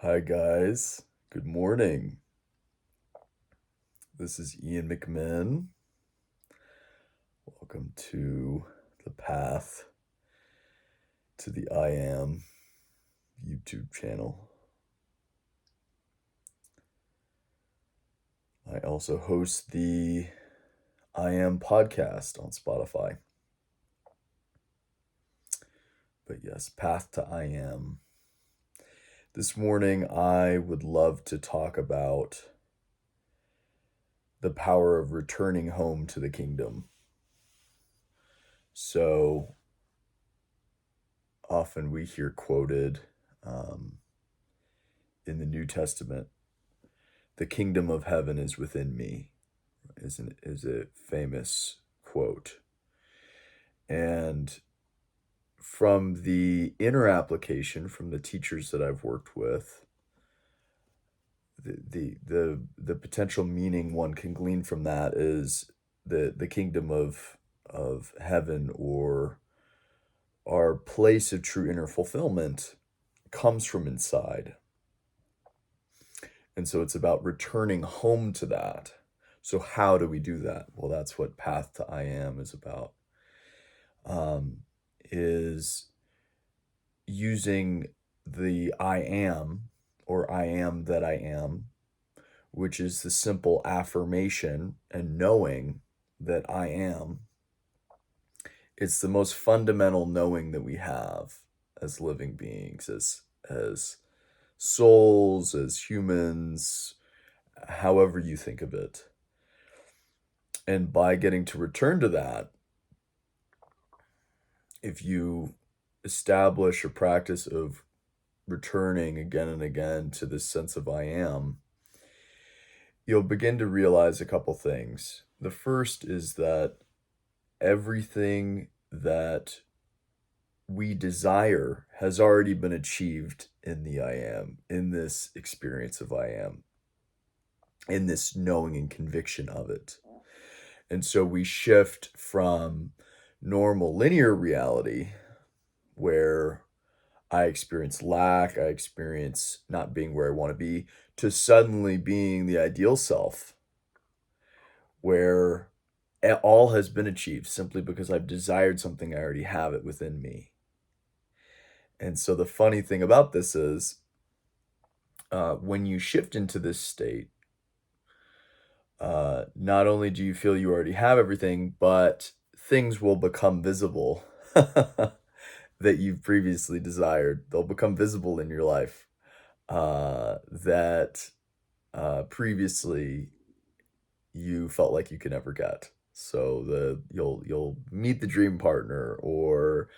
Hi, guys. Good morning. This is Ian McMinn. Welcome to the Path to the I Am YouTube channel. I also host the I Am podcast on Spotify. But yes, Path to I Am. This morning, I would love to talk about the power of returning home to the kingdom. So often we hear quoted in the New Testament, "The kingdom of heaven is within me," is a famous quote. And from the inner application, from the teachers that I've worked with, the potential meaning one can glean from that is the kingdom of heaven, or our place of true inner fulfillment, comes from inside. And so it's about returning home to that. So how do we do that? Well, that's what Path to I Am is about. Is using the I am, or I am that I am, which is the simple affirmation and knowing that I am. It's the most fundamental knowing that we have as living beings, as souls, as humans, however you think of it. And by getting to return to that, if you establish a practice of returning again and again to this sense of I am, you'll begin to realize a couple things. The first is that everything that we desire has already been achieved in the I am, in this experience of I am, in this knowing and conviction of it. And so we shift from normal linear reality, where I experience lack, I experience not being where I want to be, to suddenly being the ideal self, where all has been achieved simply because I've desired something, I already have it within me. And so the funny thing about this is, when you shift into this state, not only do you feel you already have everything, but things will become visible that you've previously desired. They'll become visible in your life, that previously you felt like you could never get. So you'll meet the dream partner, or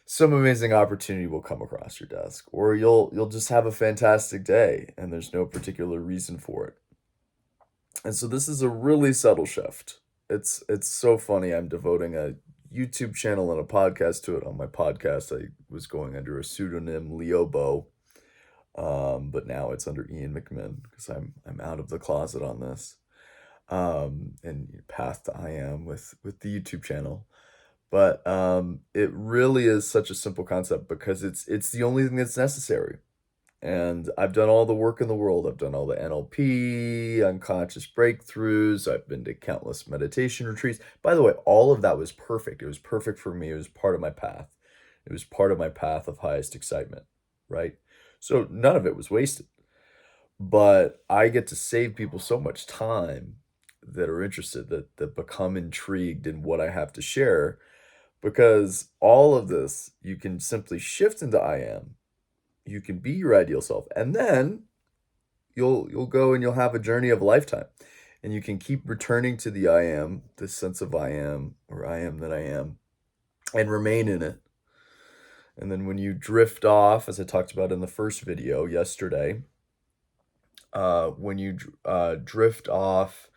some amazing opportunity will come across your desk, or you'll just have a fantastic day and there's no particular reason for it. And so this is a really subtle shift. It's so funny. I'm devoting a YouTube channel and a podcast to it. On my podcast, I was going under a pseudonym, Leobo, but now it's under Ian McMinn because I'm out of the closet on this. And Path to I Am with the YouTube channel. But it really is such a simple concept because it's the only thing that's necessary. And I've done all the work in the world. I've done all the NLP, unconscious breakthroughs. I've been to countless meditation retreats. By the way, all of that was perfect. It was perfect for me. It was part of my path. It was part of my path of highest excitement, right? So none of it was wasted. But I get to save people so much time that are interested, that become intrigued in what I have to share, because all of this, you can simply shift into I am. You can be your ideal self, and then you'll go and you'll have a journey of a lifetime, and you can keep returning to the I am, this sense of I am, or I am that I am, and remain in it. And then when you drift off, as I talked about in the first video yesterday, when you drift off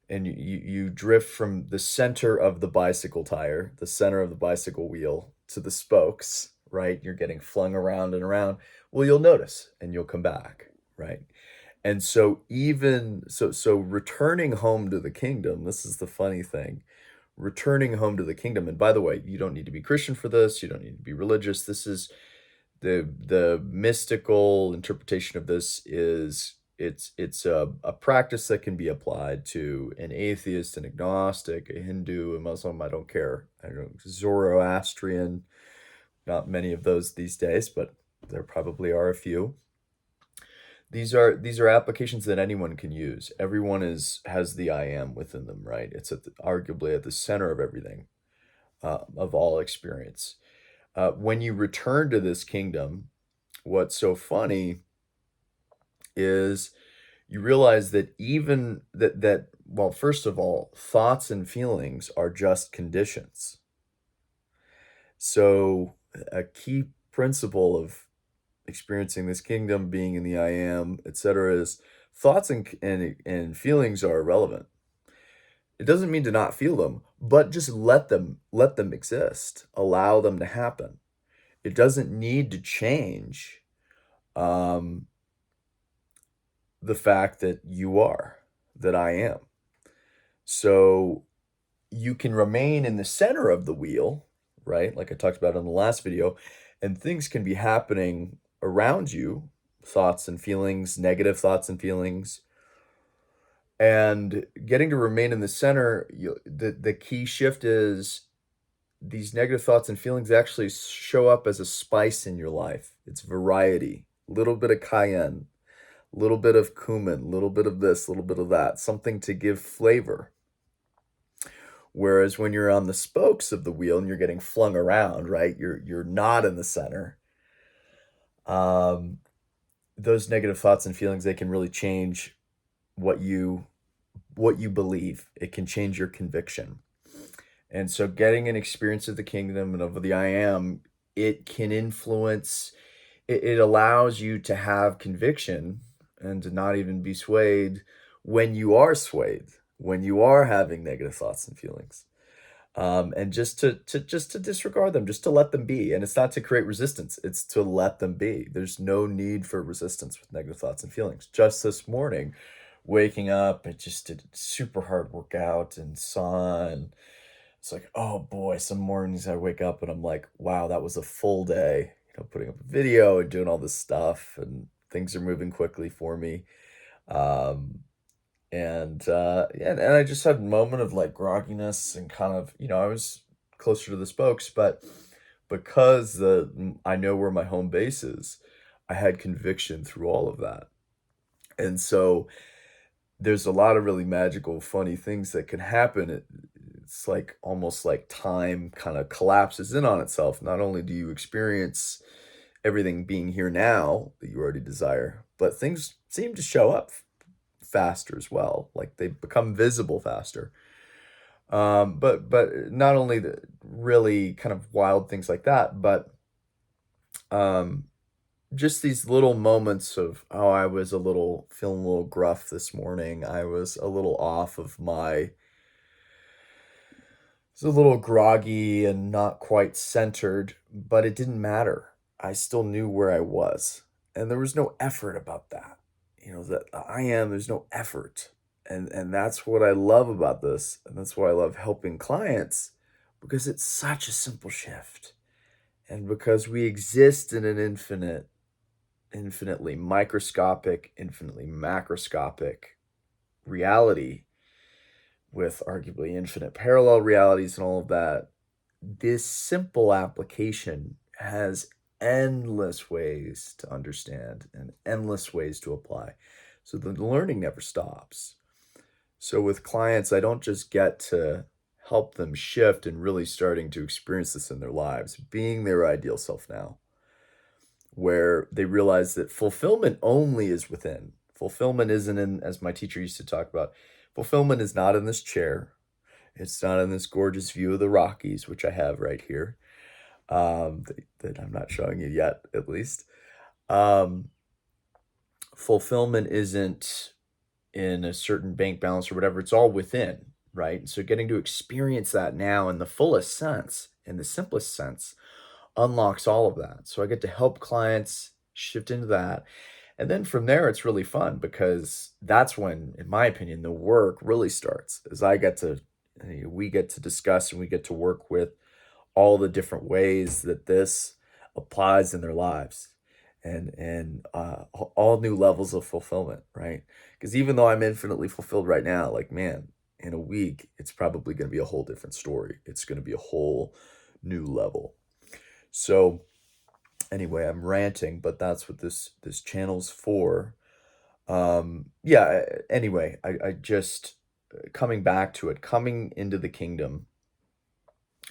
and you drift from the center of the bicycle tire, the center of the bicycle wheel, to the spokes, right? You're getting flung around and around. Well, you'll notice and you'll come back, right? And so so returning home to the kingdom, this is the funny thing. Returning home to the kingdom, and by the way, you don't need to be Christian for this, you don't need to be religious. The mystical interpretation of this is it's a practice that can be applied to an atheist, an agnostic, a Hindu, a Muslim, I don't care. I don't know, Zoroastrian, not many of those these days, but there probably are a few. These are applications that anyone can use. Everyone has the I am within them, right? It's arguably at the center of everything, of all experience. When you return to this kingdom, what's so funny is you realize that even well, first of all, thoughts and feelings are just conditions. So a key principle of experiencing this kingdom, being in the I am, etc., is thoughts and feelings are irrelevant. It doesn't mean to not feel them, but just let them exist. Allow them to happen. It doesn't need to change um, the fact that you are, that I am. So you can remain in the center of the wheel, right? Like I talked about in the last video, and things can be happening around you, thoughts and feelings, negative thoughts and feelings. And getting to remain in the center, the key shift is these negative thoughts and feelings actually show up as a spice in your life. It's variety, a little bit of cayenne, a little bit of cumin, a little bit of this, a little bit of that, something to give flavor. Whereas when you're on the spokes of the wheel and you're getting flung around, right? You're not in the center. Those negative thoughts and feelings, they can really change what you believe. It can change your conviction. And so getting an experience of the kingdom and of the I am, it can influence, it allows you to have conviction and to not even be swayed when you are swayed, when you are having negative thoughts and feelings. And just to disregard them, just to let them be. And it's not to create resistance, it's to let them be. There's no need for resistance with negative thoughts and feelings. Just this morning, waking up, I just did a super hard workout and sun. It's like, oh boy, some mornings I wake up and I'm like, wow, that was a full day, putting up a video and doing all this stuff, and things are moving quickly for me. Um, yeah, and I just had a moment of like grogginess and kind of, I was closer to the spokes, but because I know where my home base is, I had conviction through all of that. And so there's a lot of really magical, funny things that can happen. It's like almost like time kind of collapses in on itself. Not only do you experience everything being here now that you already desire, but things seem to show up faster as well. Like they become visible faster. But not only the really kind of wild things like that, but um, just these little moments of, oh, I was feeling a little gruff this morning. I was a little off of it's a little groggy and not quite centered, but it didn't matter. I still knew where I was. And there was no effort about that. That I am, there's no effort. And that's what I love about this. And that's why I love helping clients, because it's such a simple shift. And because we exist in an infinitely microscopic, infinitely macroscopic reality with arguably infinite parallel realities and all of that, this simple application has endless ways to understand and endless ways to apply. So the learning never stops. So with clients, I don't just get to help them shift and really starting to experience this in their lives, being their ideal self now, where they realize that fulfillment only is within. Fulfillment isn't in, as my teacher used to talk about, fulfillment is not in this chair. It's not in this gorgeous view of the Rockies, which I have right here, that I'm not showing you yet, at least. Fulfillment isn't in a certain bank balance or whatever. It's all within, right? So getting to experience that now in the fullest sense, in the simplest sense, unlocks all of that. So I get to help clients shift into that. And then from there, it's really fun, because that's when, in my opinion, the work really starts, as we get to discuss and we get to work with all the different ways that this applies in their lives, and all new levels of fulfillment, right? Because even though I'm infinitely fulfilled right now, like, man, in a week, it's probably going to be a whole different story. It's going to be a whole new level. So anyway, I'm ranting, but that's what this channel's for. Yeah, anyway, I just coming back to it, coming into the kingdom.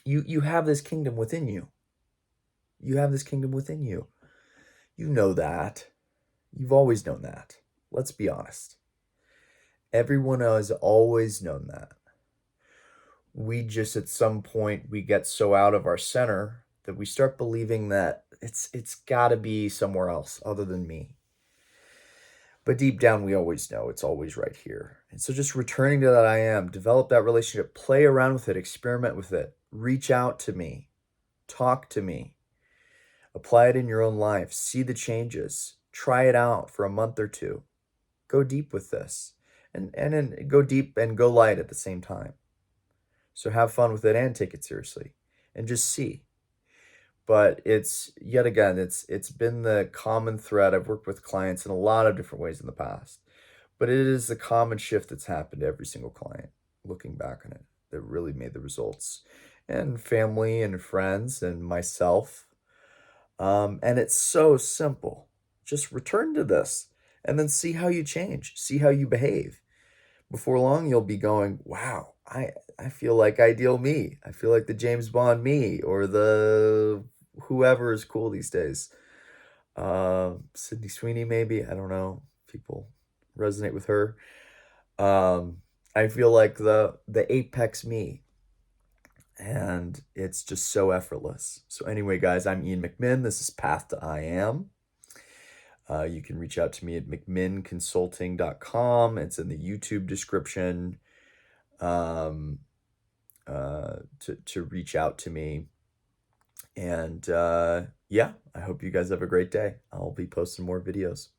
You have this kingdom within you. You have this kingdom within you. You know that. You've always known that. Let's be honest. Everyone has always known that. We just at some point we get so out of our center that we start believing that it's got to be somewhere else other than me. But deep down we always know it's always right here. And so just returning to that I am, develop that relationship, play around with it, experiment with it, reach out to me, talk to me, apply it in your own life, see the changes, try it out for a month or two. Go deep with this and then go deep and go light at the same time. So have fun with it and take it seriously and just see. But it's yet again, it's been the common thread. I've worked with clients in a lot of different ways in the past, but it is the common shift that's happened to every single client, looking back on it, that really made the results. And family and friends and myself. And it's so simple. Just return to this and then see how you change, see how you behave. Before long, you'll be going, wow, I feel like ideal me. I feel like the James Bond me or the whoever is cool these days. Sydney Sweeney, maybe. I don't know. People resonate with her. I feel like the apex me. And it's just so effortless. So anyway, guys, I'm Ian McMinn. This is Path to I Am. You can reach out to me at mcminnconsulting.com. It's in the YouTube description to reach out to me. And yeah, I hope you guys have a great day. I'll be posting more videos.